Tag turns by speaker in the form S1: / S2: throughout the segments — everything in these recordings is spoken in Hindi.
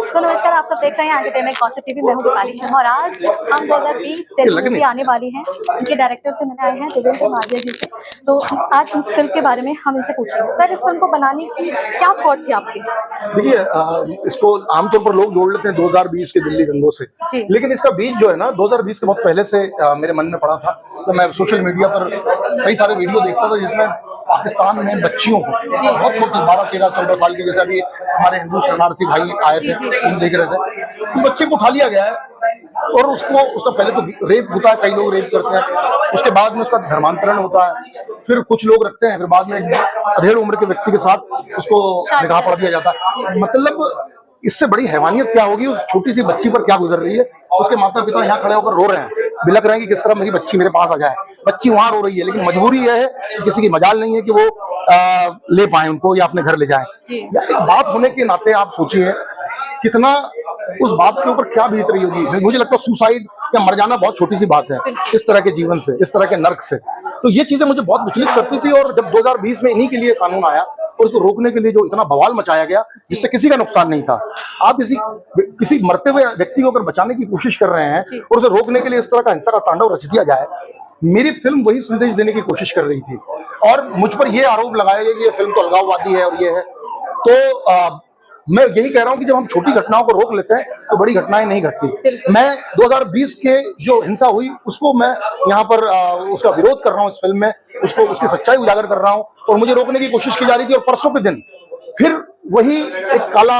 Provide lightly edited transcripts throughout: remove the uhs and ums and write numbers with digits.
S1: सो नमस्कार, आप सब देख रहे हैं एंटरटेनमेंट गॉसिप टीवी। मैं हूं दीपाली शर्मा और आज हम 2020 तेलुगु मूवी आने वाली हैं। उनके डायरेक्टर से मिलने आए हैं देवेंद्र मालिया जी से। तो आज इस फिल्म के बारे में हम इनसे पूछेंगे। सर, इस फिल्म को बनाने की क्या थॉट थी आपकी?
S2: देखिए, इसको आमतौर पर लोग जोड़ लेते हैं 2020 के दिल्ली दंगों से, लेकिन इसका बीज जो है ना 2020 के बहुत पहले से मेरे मन में पड़ा था। तो मैं सोशल मीडिया पर कई सारे वीडियो देखता था जिसमें पाकिस्तान में बच्चियों को बहुत छोटी 12, 13, 14 साल की, जैसे अभी हमारे हिंदू शरणार्थी भाई आए थे, हम देख रहे थे, उस बच्चे को उठा लिया गया है और उसका पहले तो रेप होता है, कई लोग रेप करते हैं, उसके बाद में उसका धर्मांतरण होता है, फिर कुछ लोग रखते हैं, फिर बाद में अधेड़ उम्र के व्यक्ति के साथ उसको निकाह पढ़ दिया जाता है। मतलब इससे बड़ी हैवानियत क्या होगी, उस छोटी सी बच्ची पर क्या गुजर रही है। उसके माता पिता यहाँ खड़े होकर रो रहे हैं, बिलख रहे हैं कि किस तरह मेरी बच्ची मेरे पास आ जाए। बच्ची वहां रो रही है, लेकिन मजबूरी यह है कि किसी की मजाल नहीं है कि वो ले पाए उनको या अपने घर ले जाए। या एक बाप होने के नाते आप सोचिए कितना उस बाप के ऊपर क्या बीत रही होगी। मुझे लगता है सुसाइड या मर जाना बहुत छोटी सी बात है इस तरह के जीवन से, इस तरह के नर्क से। तो ये चीजें मुझे बहुत विचलित करती थी। और जब 2020 में इन्हीं के लिए कानून आया और उसको रोकने के लिए जो इतना बवाल मचाया गया जिससे किसी का नुकसान नहीं था, आप किसी मरते हुए व्यक्ति को अगर बचाने की कोशिश कर रहे हैं और उसे रोकने के लिए इस तरह का हिंसा का तांडव रच दिया जाए, मेरी फिल्म वही संदेश देने की कोशिश कर रही थी। और मुझ पर यह आरोप लगाया गया कि ये फिल्म तो अलगाववादी है और ये है। तो मैं यही कह रहा हूं कि जब हम छोटी घटनाओं को रोक लेते हैं तो बड़ी घटनाएं नहीं घटती। मैं 2020 के जो हिंसा हुई उसको मैं यहाँ पर उसका विरोध कर रहा हूँ इस फिल्म में, उसकी सच्चाई उजागर कर रहा हूँ और मुझे रोकने की कोशिश की जा रही थी। और परसों के दिन फिर वही एक काला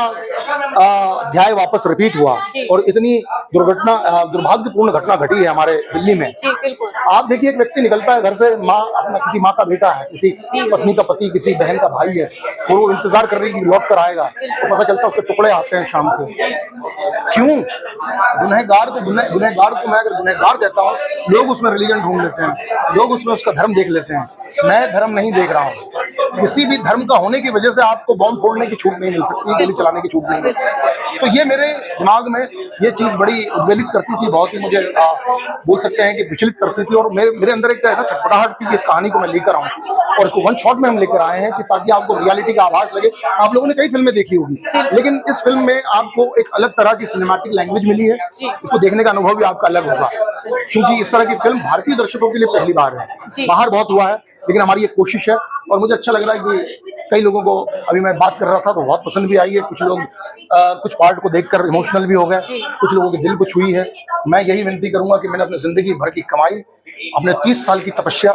S2: अध्याय वापस रिपीट हुआ और इतनी दुर्भाग्यपूर्ण घटना घटी है हमारे दिल्ली में। आप देखिए, एक व्यक्ति निकलता है घर से, किसी माँ का बेटा है, किसी पत्नी का पति, किसी बहन का भाई है, और वो इंतजार कर रही है कि लौट कर आएगा, तो पता चलता है उसके टुकड़े आते हैं शाम को। क्यों? गुनहगार को मैं अगर गुनहगार कहता हूँ, लोग उसमें रिलीजन ढूंढ लेते हैं, लोग उसमें उसका धर्म देख लेते हैं। मैं धर्म नहीं देख रहा हूँ। किसी भी धर्म का होने की वजह से आपको बॉम्ब फोड़ने की छूट नहीं मिल सकती, गोली चलाने की छूट नहीं मिल सकती। तो ये मेरे दिमाग में ये चीज बड़ी उद्वेलित करती थी, बहुत ही मुझे बोल सकते हैं कि विचलित करती थी। और मेरे अंदर एक छटपटाहट थी कि इस कहानी को मैं लेकर आऊँ और इसको वन शॉट में हम लेकर आए हैं कि ताकि आपको रियलिटी का आभास लगे। आप लोगों ने कई फिल्में देखी होगी, लेकिन इस फिल्म में आपको एक अलग तरह की सिनेमैटिक लैंग्वेज मिली है। इसको देखने का अनुभव भी आपका अलग होगा, क्योंकि इस तरह की फिल्म भारतीय दर्शकों के लिए पहली बार है। बाहर बहुत हुआ है, लेकिन हमारी ये कोशिश है। और मुझे अच्छा लग रहा है कि कई लोगों को, अभी मैं बात कर रहा था तो बहुत पसंद भी आई है। कुछ लोग कुछ पार्ट को देखकर इमोशनल भी हो गए, कुछ लोगों के दिल को छुई है। मैं यही विनती करूंगा कि मैंने अपनी जिंदगी भर की कमाई, अपने 30 साल की तपस्या,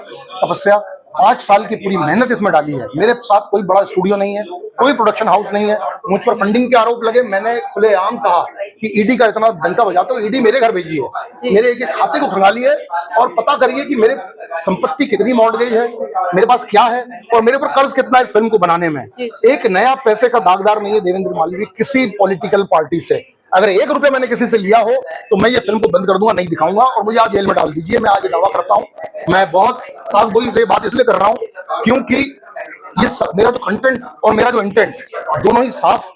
S2: 5 साल की पूरी मेहनत इसमें डाली है। मेरे साथ कोई बड़ा स्टूडियो नहीं है, कोई प्रोडक्शन हाउस नहीं है। मुझ पर फंडिंग के आरोप लगे, मैंने खुलेआम कहा कि ईडी का इतना डंका बजाता हूं, ईडी मेरे घर भेजी है, मेरे एक खाते को खंगाली है और पता करिए कि मेरे संपत्ति कितनी मॉर्टगेज है, मेरे पास क्या है और मेरे ऊपर कर्ज कितना है इस फिल्म को बनाने में। एक नया पैसे का दागदार नहीं है देवेंद्र मालवीय किसी पॉलिटिकल पार्टी से। अगर 1 रुपया मैंने किसी से लिया हो तो मैं ये फिल्म को बंद कर दूंगा, नहीं दिखाऊंगा और मुझे आप जेल में डाल दीजिए। मैं आज दावा करता हूं। मैं बहुत साफ गोई से बात इसलिए कर रहा हूं क्योंकि ये मेरा जो कंटेंट और मेरा जो इंटेंट दोनों ही साफ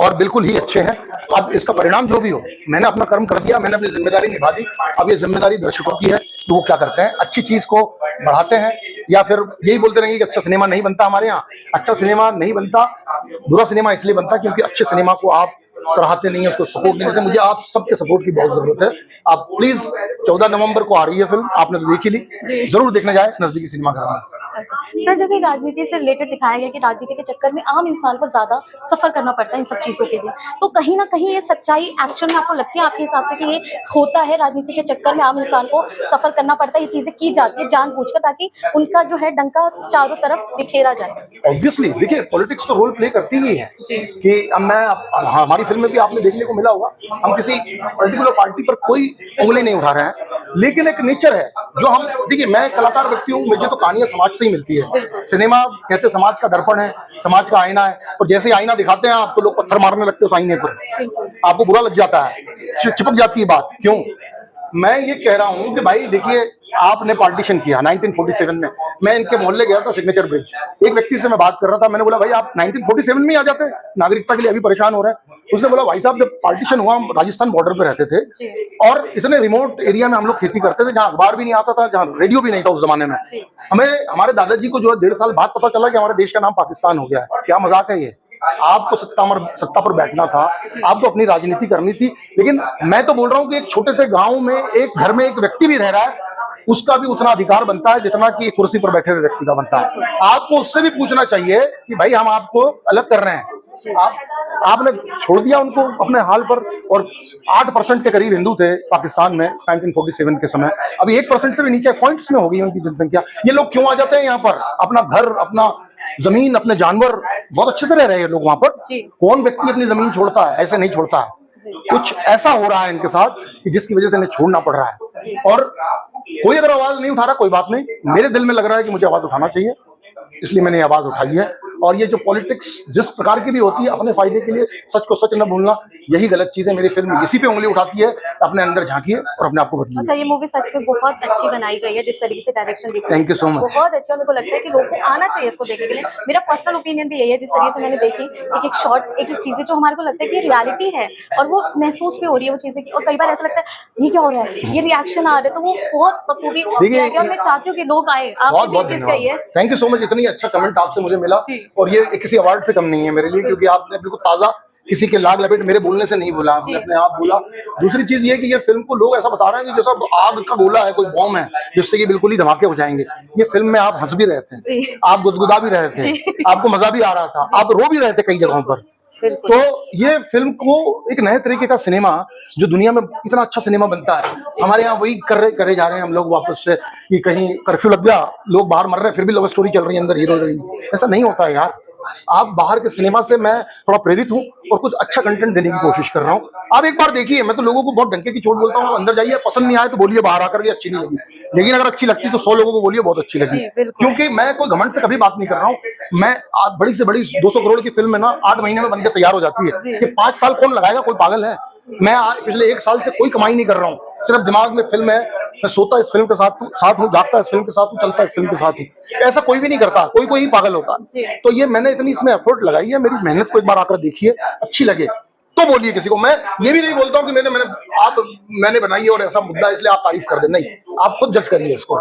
S2: और बिल्कुल ही अच्छे हैं। अब इसका परिणाम जो भी हो, मैंने अपना कर्म कर दिया, मैंने अपनी जिम्मेदारी निभा दी। अब ये जिम्मेदारी दर्शकों की है कि वो क्या करते हैं, अच्छी चीज को बढ़ाते हैं या फिर यही बोलते रहेंगे कि अच्छा सिनेमा नहीं बनता हमारे यहाँ। अच्छा सिनेमा नहीं बनता, बुरा सिनेमा इसलिए बनता क्योंकि अच्छे सिनेमा को आप सराहते नहीं है, उसको सपोर्ट नहीं देते। मुझे आप सबके सपोर्ट की बहुत जरूरत है। आप प्लीज 14 नवंबर को आ रही है फिल्म, आपने तो देख ही ली, जरूर देखने जाए नजदीकी सिनेमा घर में।
S1: सर, जैसे राजनीति से रिलेटेड दिखाया गया कि राजनीति के चक्कर में आम इंसान को ज्यादा सफर करना पड़ता है इन सब चीजों के लिए, तो कहीं ना कहीं ये सच्चाई एक्चुअल में आपको लगती है आपके हिसाब से कि ये होता है, राजनीति के चक्कर में आम इंसान को सफर करना पड़ता है, ये चीजें की जाती है जानबूझकर ताकि उनका जो है डंका चारों तरफ बिखेरा जाए?
S2: ऑब्वियसली देखिए, पॉलिटिक्स तो रोल प्ले करती ही है कि हमारी फिल्म में भी आपने देखने को मिला होगा, हम किसी पर्टिकुलर पार्टी पर कोई उंगली नहीं उठा रहे हैं, लेकिन एक नेचर है जो हम, देखिए मैं कलाकार व्यक्ति हूँ, मुझे तो कहानियां समाज से ही मिलती है। सिनेमा कहते समाज का दर्पण है, समाज का आईना है, और जैसे आईना दिखाते हैं आपको लोग पत्थर मारने लगते हो उस आईने पर, आपको बुरा लग जाता है, चिपक जाती है बात। क्यों? मैं ये कह रहा हूं कि भाई देखिए, आपने पार्टीशन किया 1947 में। मैं इनके मोहल्ले गया था, सिग्नेचर ब्रिज, एक व्यक्ति से मैं बात कर रहा था, मैंने बोला भाई आप 1947 में ही आ जाते, नागरिकता के लिए अभी परेशान हो रहे हैं। उसने बोला भाई साहब जब पार्टीशन हुआ हम राजस्थान बॉर्डर पे रहते थे और इतने रिमोट एरिया में हम लोग खेती करते थे जहाँ अखबार भी नहीं आता था, जहाँ रेडियो भी नहीं था उस जमाने में। हमें हमारे दादाजी को जो है 1.5 साल बाद पता चला कि हमारे देश का नाम पाकिस्तान हो गया है। क्या मजाक है ये? आपको सत्ता पर बैठना था, आपको अपनी राजनीति करनी थी। लेकिन मैं तो बोल रहा हूँ कि एक छोटे से गांव में एक घर में एक व्यक्ति भी रह रहा है, उसका भी उतना अधिकार बनता है जितना कि कुर्सी पर बैठे हुए व्यक्ति का बनता है। आपको उससे भी पूछना चाहिए कि भाई हम आपको अलग कर रहे हैं, आपने छोड़ दिया उनको अपने हाल पर। और 8% के करीब हिंदू थे पाकिस्तान में 1947 के समय, अभी 1% से भी नीचे पॉइंट्स में हो गई उनकी जनसंख्या। ये लोग क्यों आ जाते हैं यहाँ पर? अपना घर, अपना जमीन, अपने जानवर, बहुत अच्छे से रह रहे हैं लोग वहां पर। कौन व्यक्ति अपनी जमीन छोड़ता है? ऐसे नहीं छोड़ता है। कुछ ऐसा हो रहा है इनके साथ कि जिसकी वजह से इन्हें छोड़ना पड़ रहा है। और कोई अगर आवाज नहीं उठा रहा, कोई बात नहीं, मेरे दिल में लग रहा है कि मुझे आवाज उठाना चाहिए, इसलिए मैंने आवाज उठाई है। और ये जो पॉलिटिक्स जिस प्रकार की भी होती है, अपने फायदे के लिए सच को सच न बोलना, यही गलत चीज है। मेरी फिल्म इसी पे उंगली उठाती है। अपने अंदर झांकिए और अपने आप को बदलिए।
S1: अच्छा, ये मूवी सच में बहुत अच्छी बनाई गई है, जिस तरीके से डायरेक्शन दी गई है।
S2: Thank you so much.
S1: बहुत अच्छा, मेरे को लगता है कि लोगों को आना चाहिए इसको देखने के लिए। मेरा पर्सनल ओपिनियन भी यही है। जिस तरीके से मैंने देखी एक एक शॉट, एक एक चीजें जो हमारे को लगता है कि रियलिटी है और वो महसूस भी हो रही है वो चीजें की। और कई बार ऐसा लगता है ये क्या हो रहा है, ये रिएक्शन आ रहे हैं, तो वो बहुत बखूबी किया गया। मैं चाहती हूँ कि लोग आए, आपने भी चीज कही है।
S2: Thank you so much. इतनी अच्छा कमेंट आपसे मुझे मिला, और ये किसी अवार्ड से कम नहीं है मेरे लिए, क्योंकि आपने बिल्कुल ताजा, किसी के लाग लपेट मेरे बोलने से नहीं बोला, आपने अपने आप बोला। दूसरी चीज ये कि ये फिल्म को लोग ऐसा बता रहे हैं कि जैसा आग का गोला है, कोई बॉम्ब है जिससे कि बिल्कुल ही धमाके हो जाएंगे। ये फिल्म में आप हंस भी रहे थे, आप गुदगुदा भी रहे थे, आपको मजा भी आ रहा था, आप रो भी रहे थे कई जगहों पर। तो ये फिल्म को एक नए तरीके का सिनेमा, जो दुनिया में इतना अच्छा सिनेमा बनता है, हमारे यहाँ वही करे जा रहे हैं हम लोग वापस से, कि कहीं कर्फ्यू लग गया, लोग बाहर मर रहे हैं, फिर भी लव स्टोरी चल रही है अंदर हीरो हीरोइन। ऐसा नहीं होता है यार। आप बाहर के सिनेमा से मैं थोड़ा प्रेरित हूँ और कुछ अच्छा कंटेंट देने की कोशिश कर रहा हूँ। आप एक बार देखिए, मैं तो लोगों को बहुत डंके की चोट बोलता हूँ, अंदर जाइए, पसंद नहीं आए तो बोलिए बाहर आकर के अच्छी नहीं लगी। लेकिन अगर अच्छी लगती तो 100 लोगों को बोलिए बहुत अच्छी लगी। क्योंकि मैं कोई घमंड से कभी बात नहीं कर रहा हूँ। मैं बड़ी से बड़ी 200 करोड़ की फिल्म है ना, 8 महीने में बनकर तैयार हो जाती है। ये 5 साल कौन लगाएगा? कोई पागल है? मैं पिछले 1 साल से कोई कमाई नहीं कर रहा हूँ, सिर्फ दिमाग में फिल्म है। मैं सोता इस फिल्म के साथ हूँ, जागता इस फिल्म के साथ हूँ, चलता इस फिल्म के साथ हूँ। ऐसा कोई भी नहीं करता, कोई ही पागल होता। तो ये मैंने इतनी इसमें एफर्ट लगाई है, मेरी मेहनत को एक बार आकर देखिए, अच्छी लगे तो बोलिए किसी को। मैं ये भी नहीं बोलता हूँ कि मैंने बनाई है और ऐसा मुद्दा इसलिए आप तारीफ कर दे, नहीं, आप खुद जज करिए इसको।